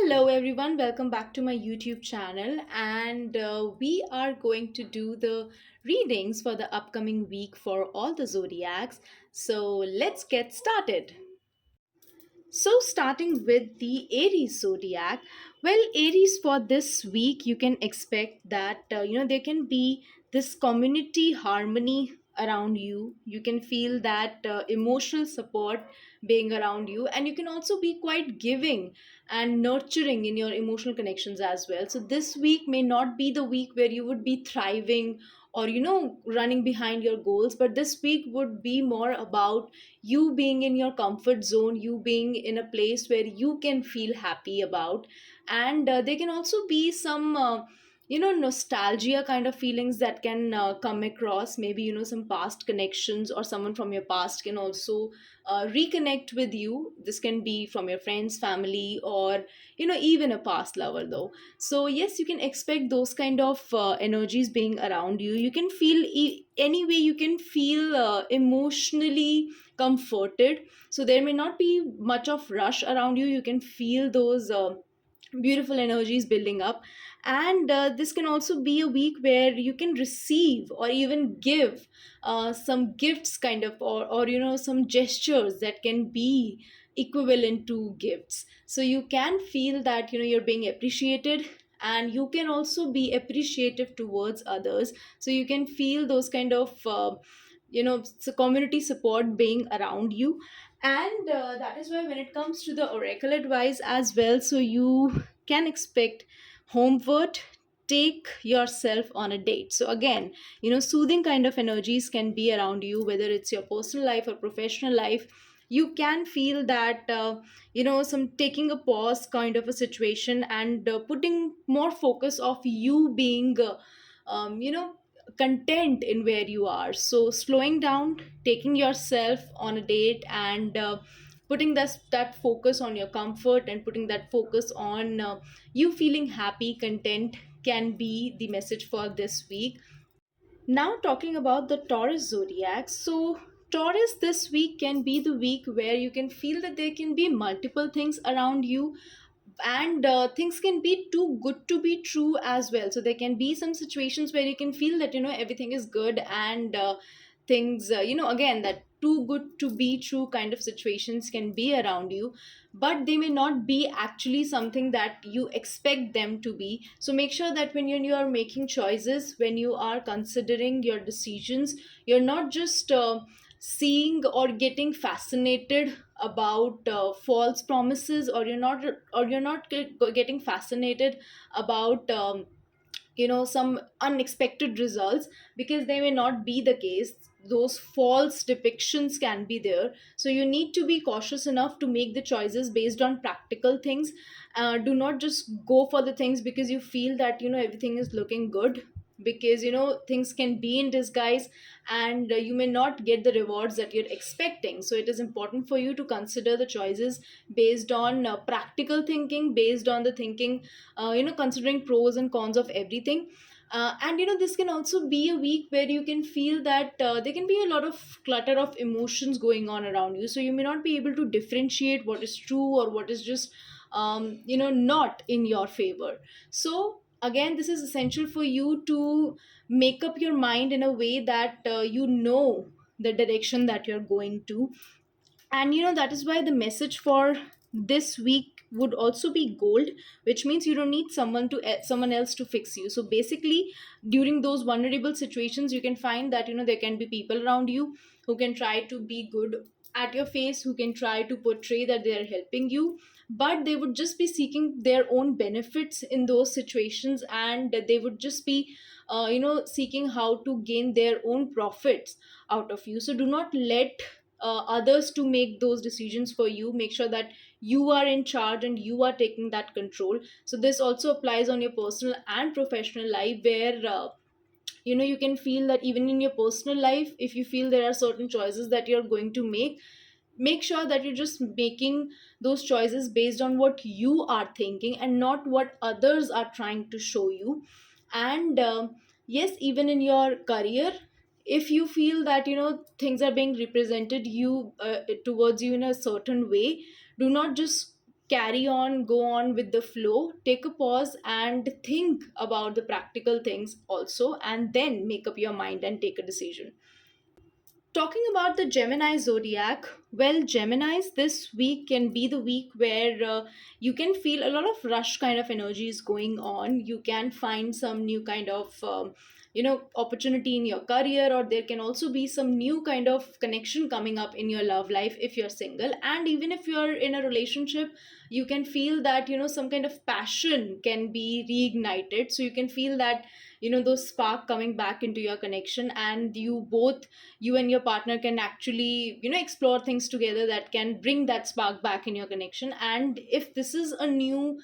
Hello everyone, welcome back to my YouTube channel, and we are going to do the readings for the upcoming week for all the zodiacs. So let's get started. So, starting with the Aries zodiac, well, Aries, for this week, you can expect that there can be this community harmony around you. You can feel that emotional support being around you, and you can also be quite giving and nurturing in your emotional connections as well. So, this week may not be the week where you would be thriving or running behind your goals, but this week would be more about you being in your comfort zone, you being in a place where you can feel happy about. And there can also be some nostalgia kind of feelings that can come across. Maybe some past connections, or someone from your past can also reconnect with you. This can be from your friends, family, or even a past lover though. So yes, you can expect those kind of energies being around you. You can feel anyway, you can feel emotionally comforted. So there may not be much of rush around you. You can feel those beautiful energies building up. And this can also be a week where you can receive or even give some gifts kind of, or some gestures that can be equivalent to gifts. So you can feel that you're being appreciated, and you can also be appreciative towards others. So you can feel those kind of community support being around you. And that is why when it comes to the oracle advice as well, so you can expect homeward, take yourself on a date. So again, soothing kind of energies can be around you, whether it's your personal life or professional life. You can feel that some taking a pause kind of a situation, and putting more focus of you being content in where you are. So slowing down, taking yourself on a date, and putting that focus on your comfort, and putting that focus on you feeling happy, content, can be the message for this week. Now, talking about the Taurus zodiac. So, Taurus this week can be the week where you can feel that there can be multiple things around you, and things can be too good to be true as well. So, there can be some situations where you can feel that everything is good, and things, again, that too good to be true kind of situations can be around you, but they may not be actually something that you expect them to be. So make sure that when you are making choices, when you are considering your decisions, you're not just seeing or getting fascinated about false promises, or you're not getting fascinated about some unexpected results, because they may not be the case. Those false depictions can be there. So you need to be cautious enough to make the choices based on practical things. Do not just go for the things because you feel that everything is looking good, because things can be in disguise, and you may not get the rewards that you're expecting. So it is important for you to consider the choices based on practical thinking, based on the thinking, considering pros and cons of everything. And this can also be a week where you can feel that there can be a lot of clutter of emotions going on around you. So you may not be able to differentiate what is true or what is just not in your favor. So again, this is essential for you to make up your mind in a way that the direction that you're going to. And that is why the message for this week would also be gold, which means you don't need someone else to fix you. So basically, during those vulnerable situations, you can find that there can be people around you who can try to be good at your face, who can try to portray that they are helping you, but they would just be seeking their own benefits in those situations, and they would just be seeking how to gain their own profits out of you. So do not let others to make those decisions for you. Make sure that you are in charge and you are taking that control. So this also applies on your personal and professional life, where you can feel that even in your personal life, if you feel there are certain choices that you're going to make sure that you're just making those choices based on what you are thinking, and not what others are trying to show you. And yes, even in your career, if you feel that things are being represented you towards you in a certain way, do not just carry on, go on with the flow, take a pause and think about the practical things also, and then make up your mind and take a decision. Talking about the Gemini zodiac, well, Geminis this week can be the week where you can feel a lot of rush kind of energies going on. You can find some new kind of opportunity in your career, or there can also be some new kind of connection coming up in your love life if you're single. And even if you're in a relationship, you can feel that some kind of passion can be reignited. So you can feel that those spark coming back into your connection, and you and your partner can actually explore things together that can bring that spark back in your connection. And if this is a new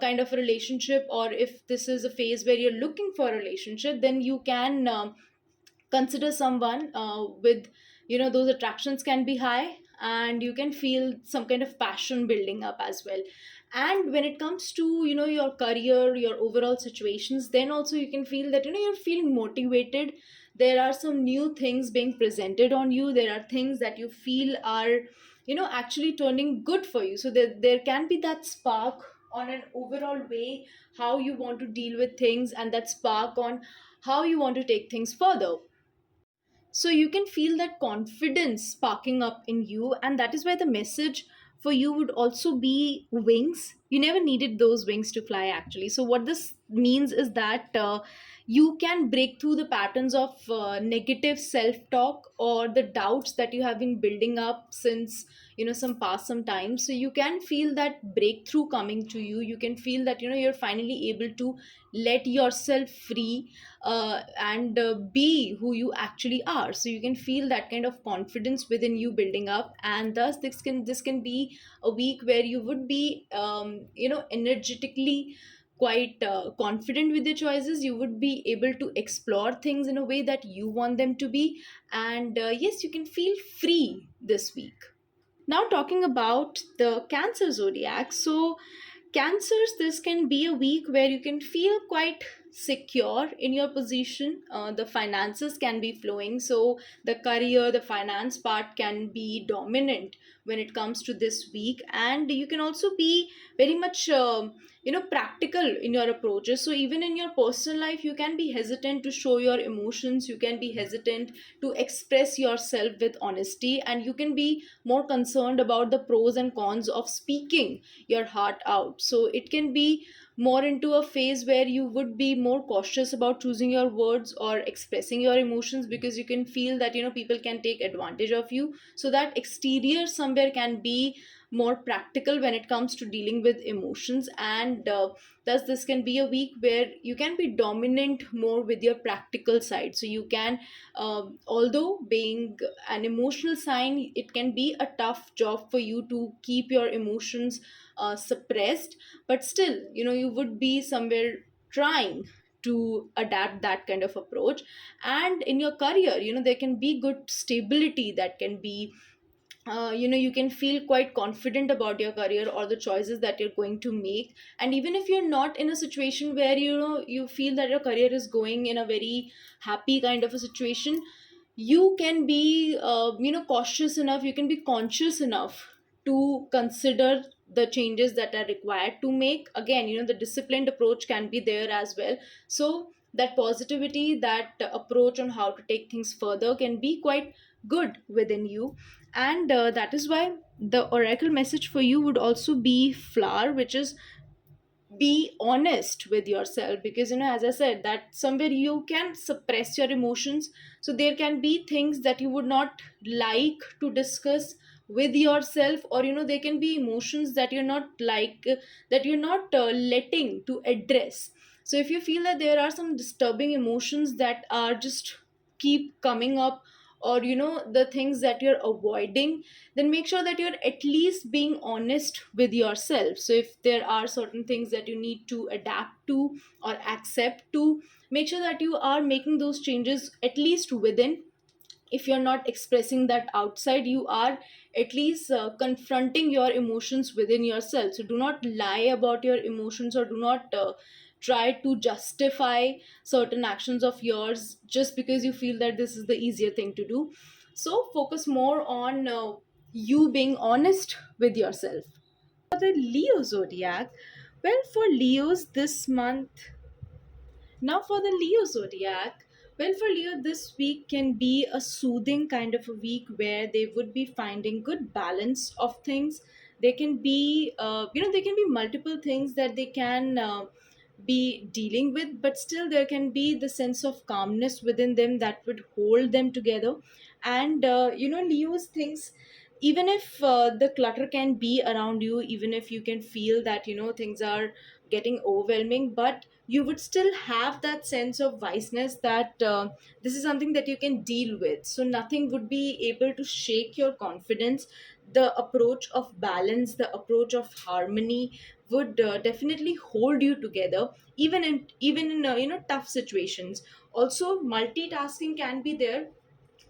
kind of a relationship, or if this is a phase where you're looking for a relationship, then you can consider someone with those attractions can be high, and you can feel some kind of passion building up as well. And when it comes to your career, your overall situations, then also you can feel that you're feeling motivated. There are some new things being presented on you, there are things that you feel are actually turning good for you. So there can be that spark on an overall way how you want to deal with things, and that spark on how you want to take things further. So you can feel that confidence sparking up in you, and that is why the message for you would also be wings. You never needed those wings to fly, actually. So what this means is that you can break through the patterns of negative self talk or the doubts that you have been building up since some time. So you can feel that breakthrough coming to you. You can feel that you're finally able to let yourself free and be who you actually are. So you can feel that kind of confidence within you building up, and thus this can be a week where you would be energetically quite confident with your choices. You would be able to explore things in a way that you want them to be, and yes, you can feel free this week. Now, talking about the Cancer zodiac. So, Cancers, this can be a week where you can feel quite secure in your position. The finances can be flowing. So, the career, the finance part can be dominant when it comes to this week. And you can also be very much practical in your approaches. So even in your personal life, you can be hesitant to show your emotions, you can be hesitant to express yourself with honesty, and you can be more concerned about the pros and cons of speaking your heart out. So it can be more into a phase where you would be more cautious about choosing your words or expressing your emotions, because you can feel that people can take advantage of you. So that exterior somewhere can be more practical when it comes to dealing with emotions, and thus this can be a week where you can be dominant more with your practical side. So you can although being an emotional sign, it can be a tough job for you to keep your emotions suppressed, but still you would be somewhere trying to adapt that kind of approach. And in your career, there can be good stability that can be you can feel quite confident about your career or the choices that you're going to make. And even if you're not in a situation where you feel that your career is going in a very happy kind of a situation, you can be cautious enough, you can be conscious enough to consider the changes that are required to make. Again, the disciplined approach can be there as well. So that positivity, that approach on how to take things further can be quite good within you. And that is why the oracle message for you would also be flower, which is be honest with yourself. Because as I said, that somewhere you can suppress your emotions. So there can be things that you would not like to discuss with yourself, or there can be emotions that you're not like that you're not letting to address. So if you feel that there are some disturbing emotions that are just keep coming up, or the things that you're avoiding, then make sure that you're at least being honest with yourself. So if there are certain things that you need to adapt to or accept to, make sure that you are making those changes at least within. If you're not expressing that outside, you are at least confronting your emotions within yourself. So do not lie about your emotions, or do not try to justify certain actions of yours just because you feel that this is the easier thing to do. So focus more on you being honest with yourself. the Leo zodiac, well, for Leos this month, now, for the Leo zodiac, well, for Leo, this week can be a soothing kind of a week where they would be finding good balance of things. There can be, there can be multiple things that they can be dealing with, but still there can be the sense of calmness within them that would hold them together. And, Leo's things, even if the clutter can be around you, even if you can feel that, things are getting overwhelming, but you would still have that sense of wiseness that this is something that you can deal with, so nothing would be able to shake your confidence. The approach of balance, the approach of harmony would definitely hold you together, even in tough situations. Also, multitasking can be there,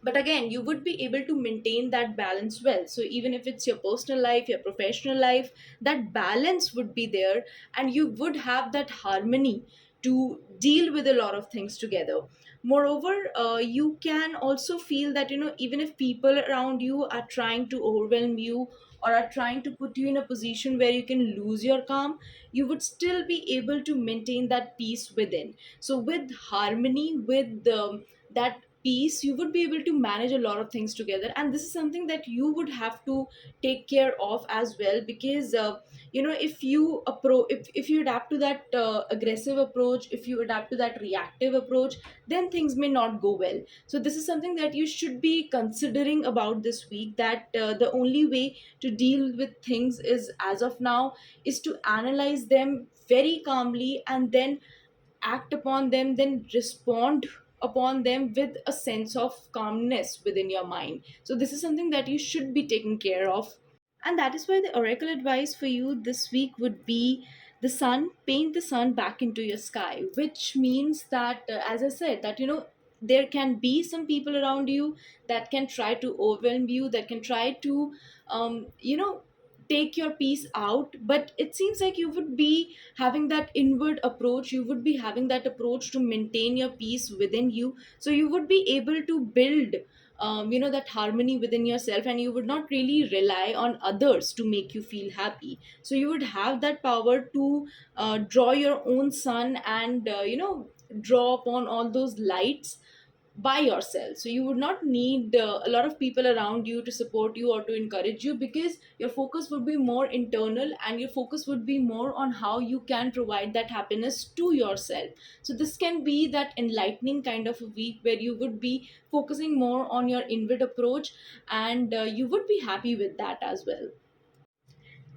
but again, you would be able to maintain that balance well. So even if it's your personal life, your professional life, that balance would be there, and you would have that harmony to deal with a lot of things together. Moreover, you can also feel that, even if people around you are trying to overwhelm you or are trying to put you in a position where you can lose your calm, you would still be able to maintain that peace within. So with harmony, with that peace, you would be able to manage a lot of things together, and this is something that you would have to take care of as well, because if you if you adapt to that aggressive approach, if you adapt to that reactive approach, then things may not go well. So this is something that you should be considering about this week, that the only way to deal with things is, as of now, is to analyze them very calmly and then act upon them, then respond upon them with a sense of calmness within your mind. So this is something that you should be taking care of. And that is why the oracle advice for you this week would be the sun, paint the sun back into your sky, which means that, as I said, that, there can be some people around you that can try to overwhelm you, that can try to, take your peace out. But it seems like you would be having that inward approach, you would be having that approach to maintain your peace within you. So you would be able to build that harmony within yourself, and you would not really rely on others to make you feel happy. So you would have that power to draw your own sun and draw upon all those lights by yourself. So you would not need a lot of people around you to support you or to encourage you, because your focus would be more internal, and your focus would be more on how you can provide that happiness to yourself. So this can be that enlightening kind of a week where you would be focusing more on your inward approach, and you would be happy with that as well.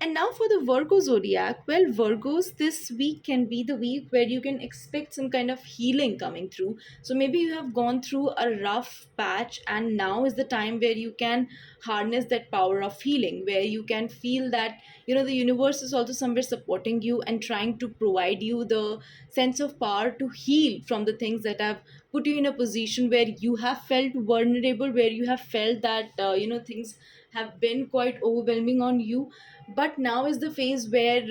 And now for the Virgo zodiac. Well, Virgos, this week can be the week where you can expect some kind of healing coming through. So maybe you have gone through a rough patch, and now is the time where you can harness that power of healing, where you can feel that, the universe is also somewhere supporting you and trying to provide you the sense of power to heal from the things that have put you in a position where you have felt vulnerable, where you have felt that, things have been quite overwhelming on you. But now is the phase where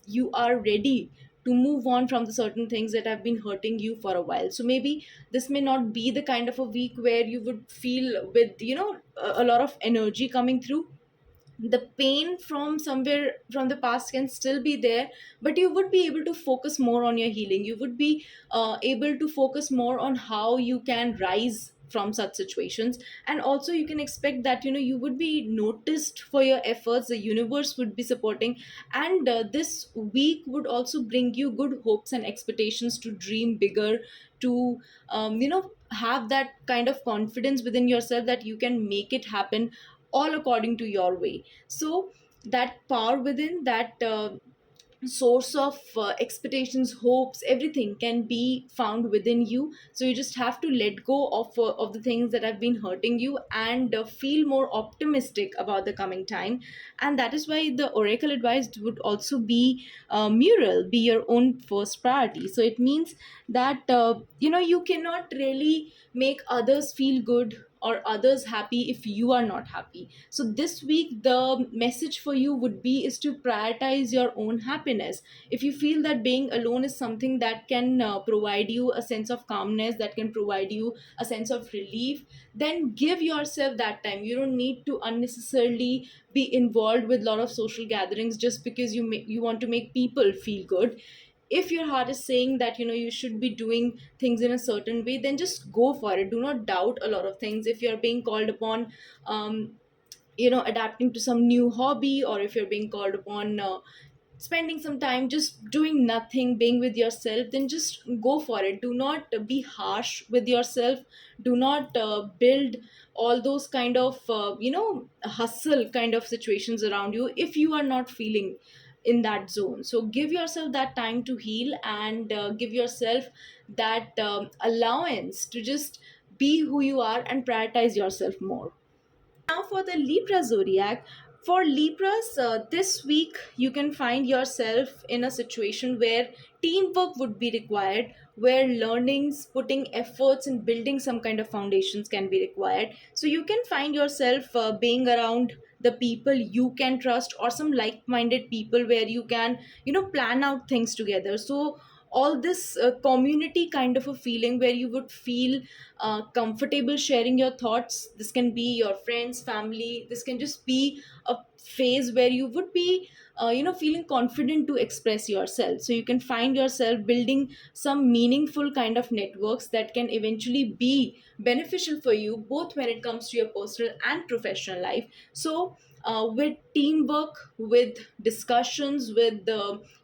you are ready to move on from the certain things that have been hurting you for a while. So maybe this may not be the kind of a week where you would feel with, a lot of energy coming through. The pain from somewhere from the past can still be there, but you would be able to focus more on your healing. You would be able to focus more on how you can rise from such situations. And also you can expect that, you would be noticed for your efforts, the universe would be supporting. And this week would also bring you good hopes and expectations to dream bigger, to have that kind of confidence within yourself that you can make it happen all according to your way. So that power within, that source of expectations, hopes, everything can be found within you. So you just have to let go of the things that have been hurting you, and feel more optimistic about the coming time. And that is why the oracle advice would also be, mural, be your own first priority. So it means that, you cannot really make others feel good, or others happy if you are not happy. So this week the message for you would be is to prioritize your own happiness. If you feel that being alone is something that can provide you a sense of calmness, that can provide you a sense of relief, then give yourself that time. You don't need to unnecessarily be involved with a lot of social gatherings just because you want to make people feel good. If your heart is saying that you should be doing things in a certain way, then just go for it. Do not doubt a lot of things. If you're being called upon adapting to some new hobby, or if you're being called upon spending some time just doing nothing, being with yourself, then just go for it. Do not be harsh with yourself. Do not build all those kind of hustle kind of situations around you if you are not feeling in that zone. So give yourself that time to heal, and give yourself that allowance to just be who you are and prioritize yourself more. Now, for the Libra zodiac, for Libras, this week you can find yourself in a situation where teamwork would be required, where learnings, putting efforts, and building some kind of foundations can be required. So, you can find yourself being around the people you can trust, or some like minded people where you can plan out things together. So all this community kind of a feeling where you would feel comfortable sharing your thoughts. This can be your friends, family. This can just be a phase where you would be feeling confident to express yourself. So you can find yourself building some meaningful kind of networks that can eventually be beneficial for you, both when it comes to your personal and professional life. So with teamwork, with discussions, with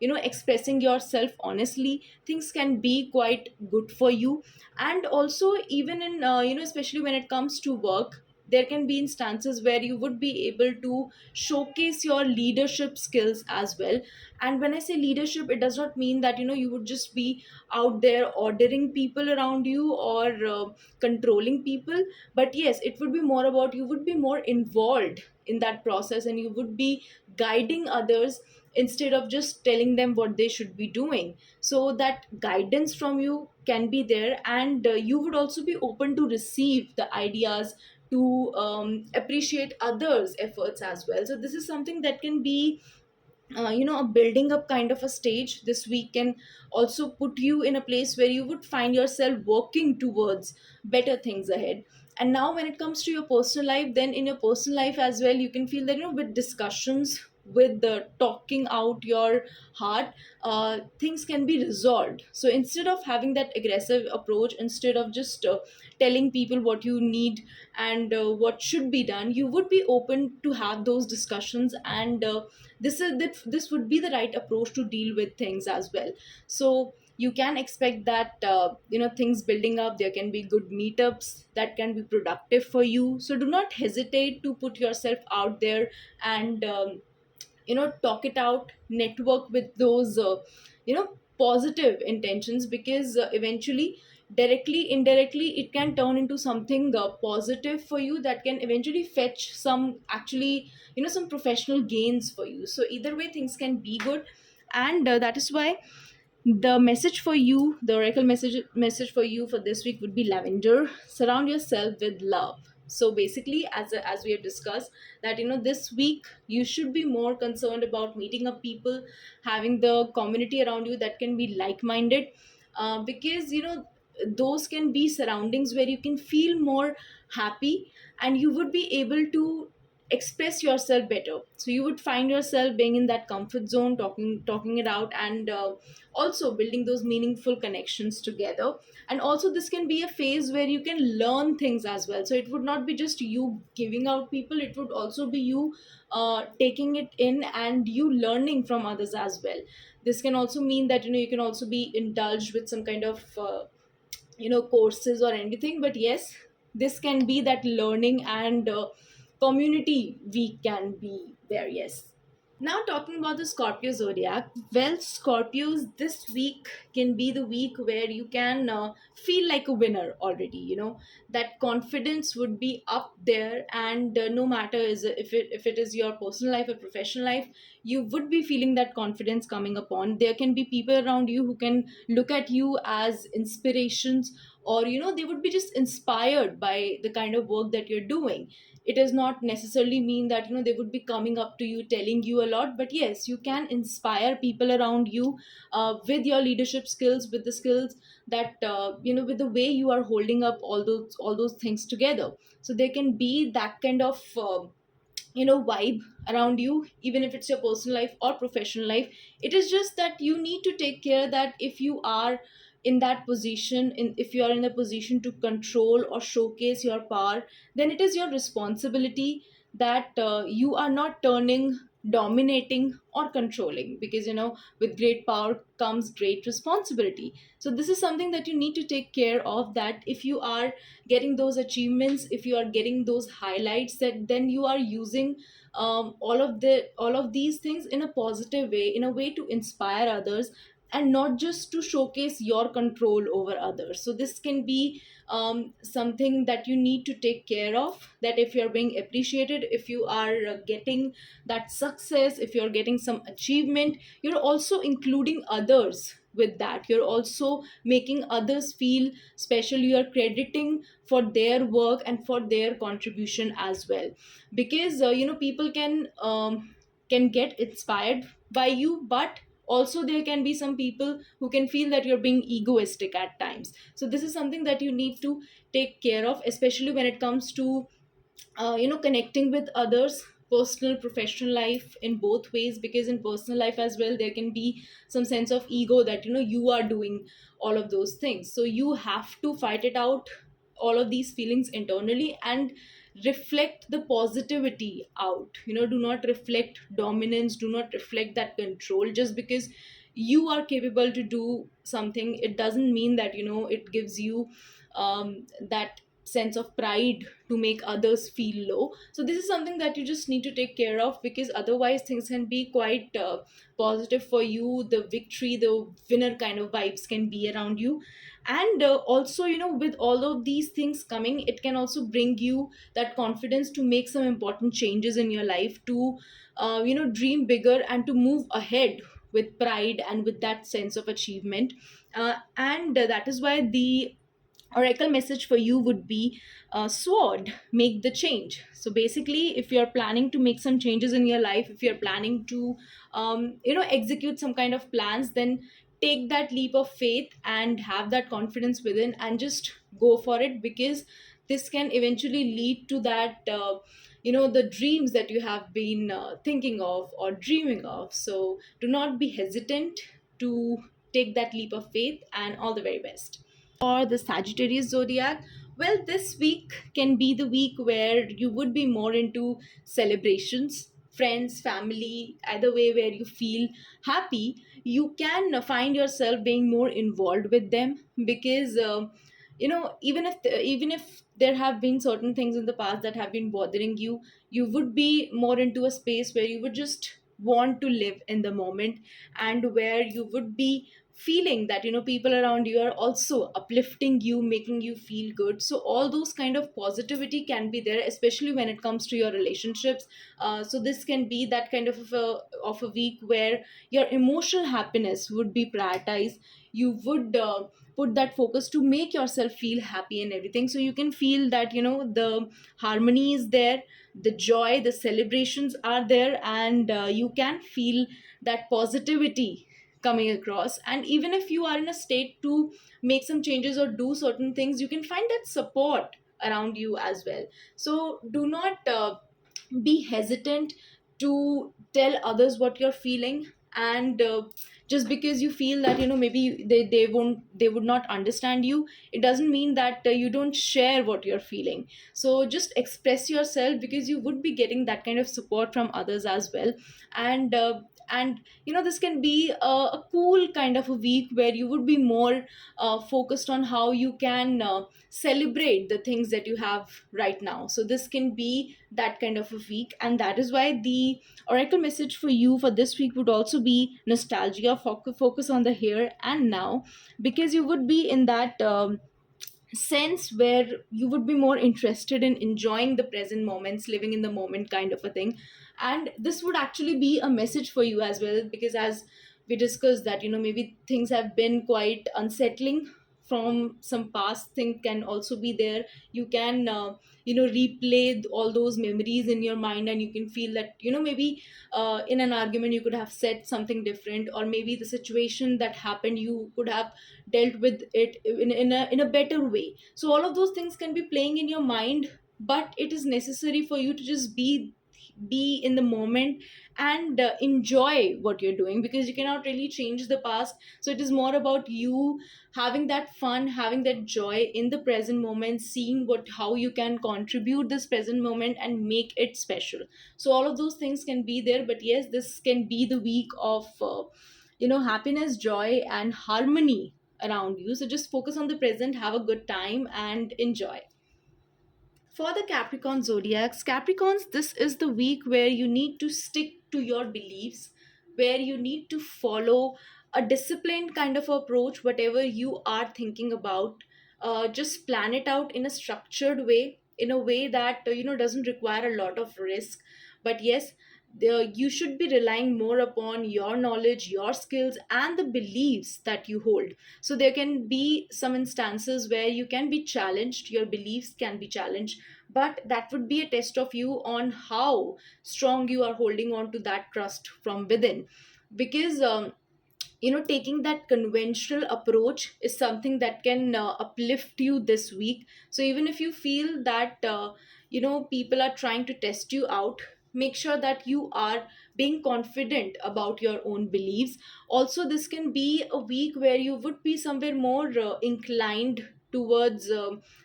expressing yourself honestly, things can be quite good for you. And also, even in especially when it comes to work, there can be instances where you would be able to showcase your leadership skills as well. And when I say leadership, it does not mean that you would just be out there ordering people around you, or controlling people. But yes, it would be more about you would be more involved in that process, and you would be guiding others instead of just telling them what they should be doing. So that guidance from you can be there, and you would also be open to receive the ideas, to appreciate others efforts as well. So this is something that can be a building up kind of a stage. This week can also put you in a place where you would find yourself working towards better things ahead. And now when it comes to your personal life, then in your personal life as well, you can feel that with discussions, with the talking out your heart, things can be resolved. So instead of having that aggressive approach, instead of just telling people what you need and what should be done, you would be open to have those discussions. And this would be the right approach to deal with things as well. So you can expect that things building up. There can be good meetups that can be productive for you. So do not hesitate to put yourself out there, and talk it out, network with those positive intentions, because eventually, directly indirectly, it can turn into something positive for you, that can eventually fetch some, actually, some professional gains for you. So either way, things can be good. And that is why the message for you, the oracle message for you for this week would be lavender. Surround yourself with love. So basically, as we have discussed, that this week you should be more concerned about meeting up people, having the community around you that can be like-minded, because those can be surroundings where you can feel more happy, and you would be able to express yourself better. So you would find yourself being in that comfort zone, talking it out, and also building those meaningful connections together. And also, this can be a phase where you can learn things as well. So it would not be just you giving out people, it would also be you taking it in, and you learning from others as well. This can also mean that you can also be indulged with some kind of courses or anything. But yes, this can be that learning, and community week can be there. Yes. Now, talking about the Scorpio zodiac, well, Scorpios, this week can be the week where you can feel like a winner already. That confidence would be up there, and no matter if it is your personal life or professional life, you would be feeling that confidence coming upon. There can be people around you who can look at you as inspirations, or they would be just inspired by the kind of work that you're doing. It does not necessarily mean that they would be coming up to you telling you a lot, but yes, you can inspire people around you with your leadership skills, with the skills that with the way you are holding up all those things together. So there can be that kind of vibe around you, even if it's your personal life or professional life. It is just that you need to take care that if you are in that position, if you are in a position to control or showcase your power, then it is your responsibility that you are not turning dominating or controlling, because with great power comes great responsibility. So this is something that you need to take care of, that if you are getting those achievements, if you are getting those highlights, that then you are using all of these things in a positive way, in a way to inspire others, and not just to showcase your control over others. So this can be something that you need to take care of, that if you're being appreciated, if you are getting that success, if you're getting some achievement, you're also including others with that. You're also making others feel special. You're crediting for their work and for their contribution as well, because people can get inspired by you, but also there can be some people who can feel that you're being egoistic at times. So this is something that you need to take care of, especially when it comes to connecting with others, personal professional life, in both ways. Because in personal life as well, there can be some sense of ego that you are doing all of those things, so you have to fight it out, all of these feelings internally, and reflect the positivity out. Do not reflect dominance, do not reflect that control. Just because you are capable to do something, it doesn't mean that it gives you that sense of pride to make others feel low. So this is something that you just need to take care of, because otherwise things can be quite positive for you. The victory, the winner kind of vibes can be around you. And also, with all of these things coming, it can also bring you that confidence to make some important changes in your life, to dream bigger and to move ahead with pride and with that sense of achievement. And that is why the oracle message for you would be sword, make the change. So basically, if you're planning to make some changes in your life, if you're planning to execute some kind of plans, then take that leap of faith and have that confidence within, and just go for it, because this can eventually lead to that the dreams that you have been thinking of or dreaming of. So do not be hesitant to take that leap of faith, and all the very best. For the Sagittarius zodiac, well, this week can be the week where you would be more into celebrations, friends, family, either way where you feel happy. You can find yourself being more involved with them, because even if there have been certain things in the past that have been bothering you, you would be more into a space where you would just want to live in the moment, and where you would be feeling that people around you are also uplifting you, making you feel good. So all those kind of positivity can be there, especially when it comes to your relationships. So this can be that kind of a week where your emotional happiness would be prioritized. You would put that focus to make yourself feel happy and everything, so you can feel that the harmony is there, the joy, the celebrations are there, and you can feel that positivity coming across. And even if you are in a state to make some changes or do certain things, you can find that support around you as well. So do not be hesitant to tell others what you're feeling. And just because you feel that maybe they would not understand you, it doesn't mean that you don't share what you're feeling. So just express yourself, because you would be getting that kind of support from others as well. And this can be a cool kind of a week where you would be more focused on how you can celebrate the things that you have right now. So this can be that kind of a week, and that is why the oracle message for you for this week would also be nostalgia, focus on the here and now, because you would be in that sense where you would be more interested in enjoying the present moments, living in the moment kind of a thing. And this would actually be a message for you as well, because as we discussed that, maybe things have been quite unsettling from some past thing can also be there. You can replay all those memories in your mind, and you can feel that, maybe in an argument you could have said something different, or maybe the situation that happened you could have dealt with it in a better way. So all of those things can be playing in your mind, but it is necessary for you to just be in the moment and enjoy what you're doing, because you cannot really change the past. So it is more about you having that fun, having that joy in the present moment, seeing what how you can contribute this present moment and make it special. So all of those things can be there. But yes, this can be the week of happiness, joy, and harmony around you. So just focus on the present, have a good time, and enjoy. For the Capricorn zodiacs, Capricorns, this is the week where you need to stick to your beliefs, where you need to follow a disciplined kind of approach, whatever you are thinking about. Just plan it out in a structured way, in a way that doesn't require a lot of risk. But yes, you should be relying more upon your knowledge, your skills, and the beliefs that you hold. So there can be some instances where you can be challenged, your beliefs can be challenged, but that would be a test of you on how strong you are holding on to that trust from within. Because taking that conventional approach is something that can uplift you this week. So even if you feel that people are trying to test you out, make sure that you are being confident about your own beliefs. Also, this can be a week where you would be somewhere more inclined towards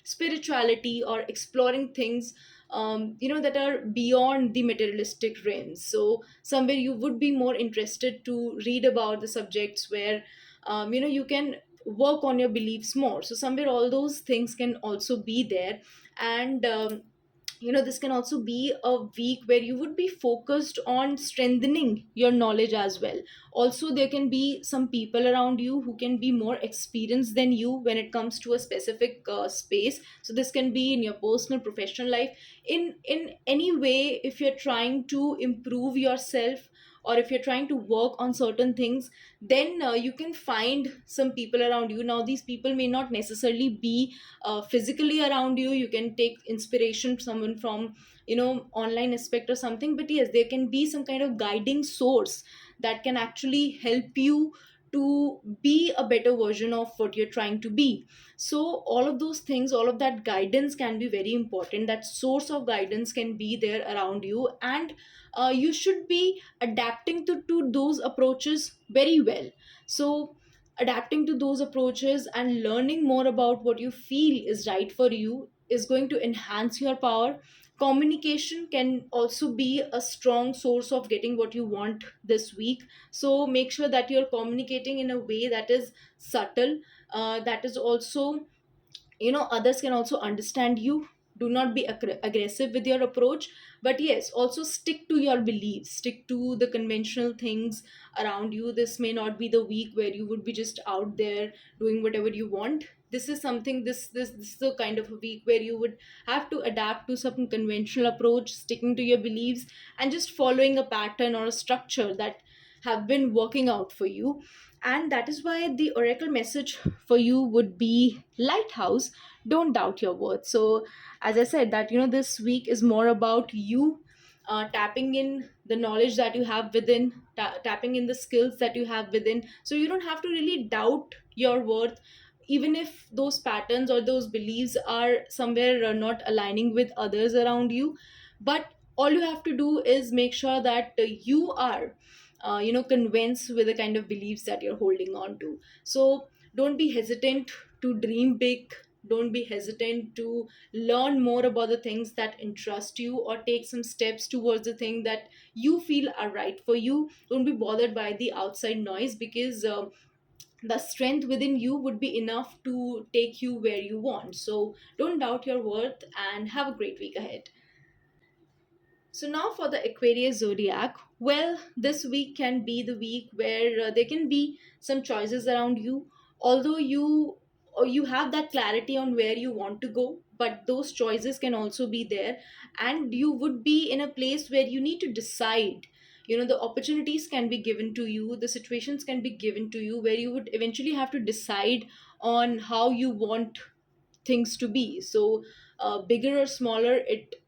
spirituality or exploring things that are beyond the materialistic realms. So somewhere you would be more interested to read about the subjects where you can work on your beliefs more. So somewhere all those things can also be there. And this can also be a week where you would be focused on strengthening your knowledge as well. Also, there can be some people around you who can be more experienced than you when it comes to a specific space. So this can be in your personal, professional life, in any way. If you're trying to improve yourself, or if you're trying to work on certain things, then you can find some people around you. Now these people may not necessarily be physically around you. You can take inspiration from someone from online aspect or something. But yes, there can be some kind of guiding source that can actually help you to be a better version of what you're trying to be. So all of those things, all of that guidance can be very important. That source of guidance can be there around you, and you should be adapting to those approaches very well. So adapting to those approaches and learning more about what you feel is right for you is going to enhance your power. Communication can also be a strong source of getting what you want this week. So make sure that you're communicating in a way that is subtle, that is also others can also understand you. Do not be aggressive with your approach, but yes, also stick to your beliefs, stick to the conventional things around you. This may not be the week where you would be just out there doing whatever you want. This is something, this is the kind of a week where you would have to adapt to some conventional approach, sticking to your beliefs, and just following a pattern or a structure that have been working out for you. And that is why the oracle message for you would be lighthouse, don't doubt your worth. So as I said that this week is more about you tapping in the knowledge that you have within, tapping in the skills that you have within, so you don't have to really doubt your worth, even if those patterns or those beliefs are somewhere not aligning with others around you. But all you have to do is make sure that you are convinced with the kind of beliefs that you're holding on to. So don't be hesitant to dream big. Don't be hesitant to learn more about the things that interest you, or take some steps towards the thing that you feel are right for you. Don't be bothered by the outside noise, because the strength within you would be enough to take you where you want. So don't doubt your worth, and have a great week ahead. So now for the Aquarius zodiac, well, this week can be the week where there can be some choices around you. Although you or you have that clarity on where you want to go, but those choices can also be there, and you would be in a place where you need to decide. The opportunities can be given to you, the situations can be given to you, where you would eventually have to decide on how you want things to be. So bigger or smaller,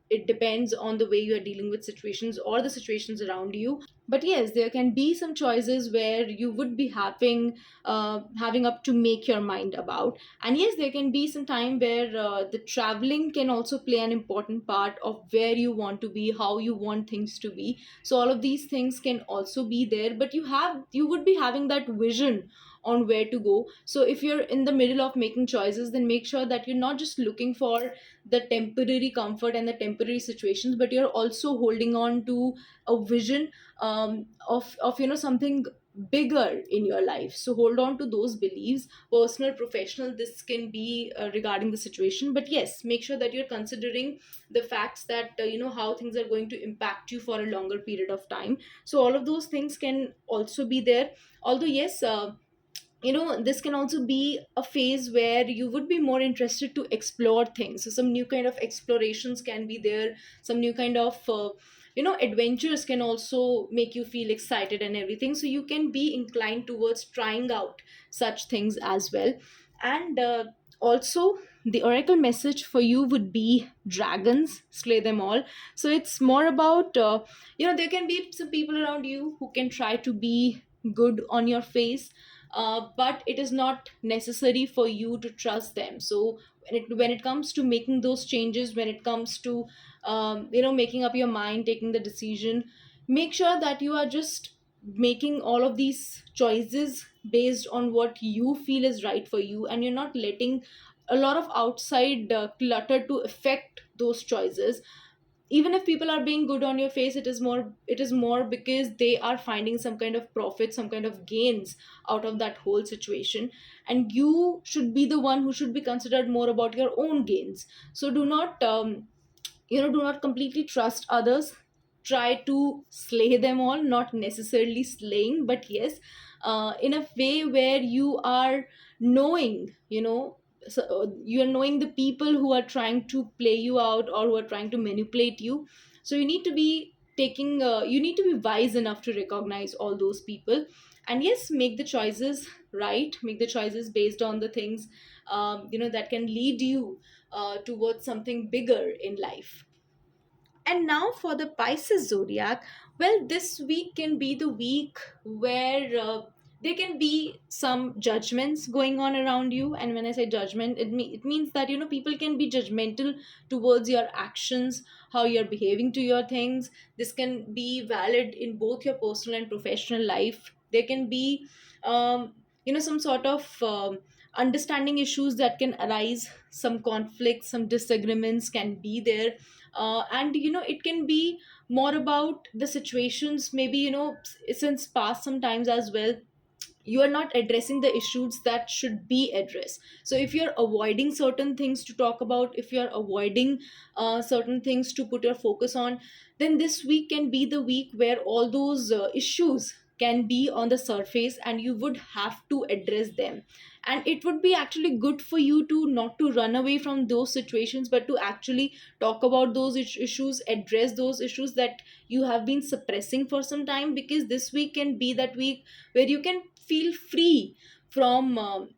it depends on the way you are dealing with situations or the situations around you. But yes, there can be some choices where you would be having up to make your mind about. And yes, there can be some time where the traveling can also play an important part of where you want to be, how you want things to be. So all of these things can also be there, but you would be having that vision on where to go. So if you're in the middle of making choices, then make sure that you're not just looking for the temporary comfort and the temporary situations, but you're also holding on to a vision of something bigger in your life. So hold on to those beliefs, personal, professional, this can be regarding the situation. But yes, make sure that you're considering the facts that how things are going to impact you for a longer period of time. So all of those things can also be there. Although yes, this can also be a phase where you would be more interested to explore things. So some new kind of explorations can be there, some new kind of adventures can also make you feel excited and everything, so you can be inclined towards trying out such things as well. And also, the oracle message for you would be dragons slay them all. So it's more about there can be some people around you who can try to be good on your face, but it is not necessary for you to trust them. So when it comes to making those changes, when it comes to making up your mind, taking the decision, make sure that you are just making all of these choices based on what you feel is right for you, and you're not letting a lot of outside clutter to affect those choices. Even if people are being good on your face, it is more because they are finding some kind of profit, some kind of gains out of that whole situation, and you should be the one who should be considered more about your own gains. So do not completely trust others. Try to slay them all, not necessarily slaying, but yes, in a way where you are knowing, you are knowing the people who are trying to play you out or who are trying to manipulate you. So you need to be wise enough to recognize all those people. And yes, make the choices right, make the choices based on the things that can lead you towards something bigger in life. And now for the Pisces zodiac, well, this week can be the week where there can be some judgments going on around you. And when I say judgment, it means that people can be judgmental towards your actions, how you're behaving to your things. This can be valid in both your personal and professional life. There can be some sort of understanding issues that can arise, some conflicts, some disagreements can be there. And it can be more about the situations, maybe since past sometimes as well, you are not addressing the issues that should be addressed. So if you're avoiding certain things to talk about, if you're avoiding certain things to put your focus on, then this week can be the week where all those issues can be on the surface and you would have to address them. And it would be actually good for you to not to run away from those situations, but to actually talk about those issues, address those issues that you have been suppressing for some time, because this week can be that week where you can feel free from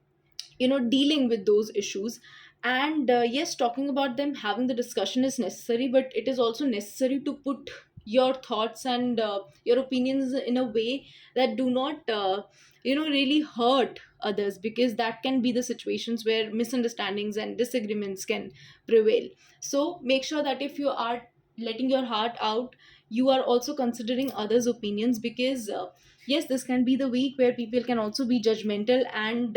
dealing with those issues. And yes, talking about them, having the discussion is necessary, but it is also necessary to put your thoughts and your opinions in a way that do not really hurt others, because that can be the situations where misunderstandings and disagreements can prevail. So make sure that if you are letting your heart out, you are also considering others opinions, because yes, this can be the week where people can also be judgmental, and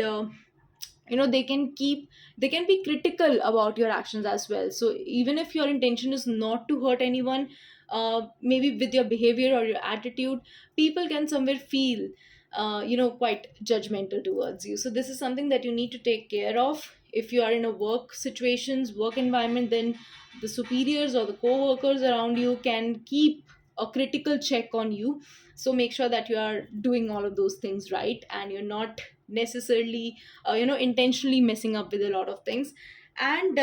they can be critical about your actions as well. So even if your intention is not to hurt anyone, maybe with your behavior or your attitude, people can somewhere feel quite judgmental towards you. So this is something that you need to take care of. If you are in a work situations, work environment, then the superiors or the co-workers around you can keep a critical check on you. So make sure that you are doing all of those things right, and you're not necessarily intentionally messing up with a lot of things. And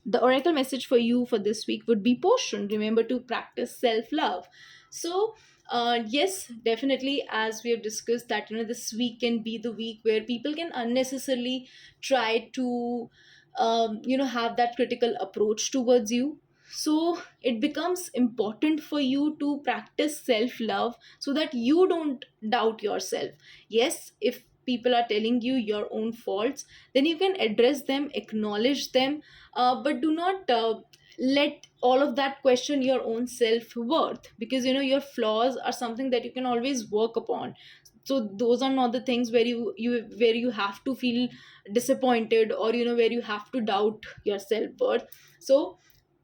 the oracle message for you for this week would be portion. Remember to practice self love. So yes, definitely, as we have discussed, that this week can be the week where people can unnecessarily try to have that critical approach towards you. So it becomes important for you to practice self love so that you don't doubt yourself. Yes, if people are telling you your own faults, then you can address them, acknowledge them, but do not let all of that question your own self-worth, because your flaws are something that you can always work upon. So those are not the things where you have to feel disappointed, or where you have to doubt your self-worth. So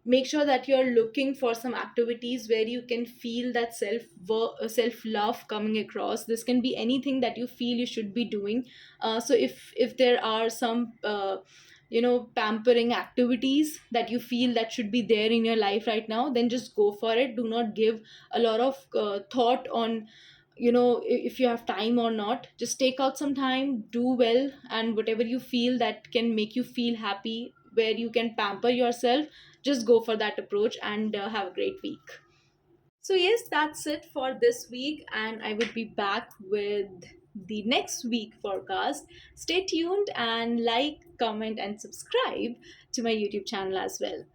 make sure that you're looking for some activities where you can feel that self love coming across. This can be anything that you feel you should be doing. So if there are some pampering activities that you feel that should be there in your life right now, then just go for it. Do not give a lot of thought on if you have time or not. Just take out some time, do well, and whatever you feel that can make you feel happy, where you can pamper yourself, just go for that approach, and have a great week. So yes, that's it for this week, and I will be back with the next week forecast. Stay tuned and like, comment, and subscribe to my YouTube channel as well.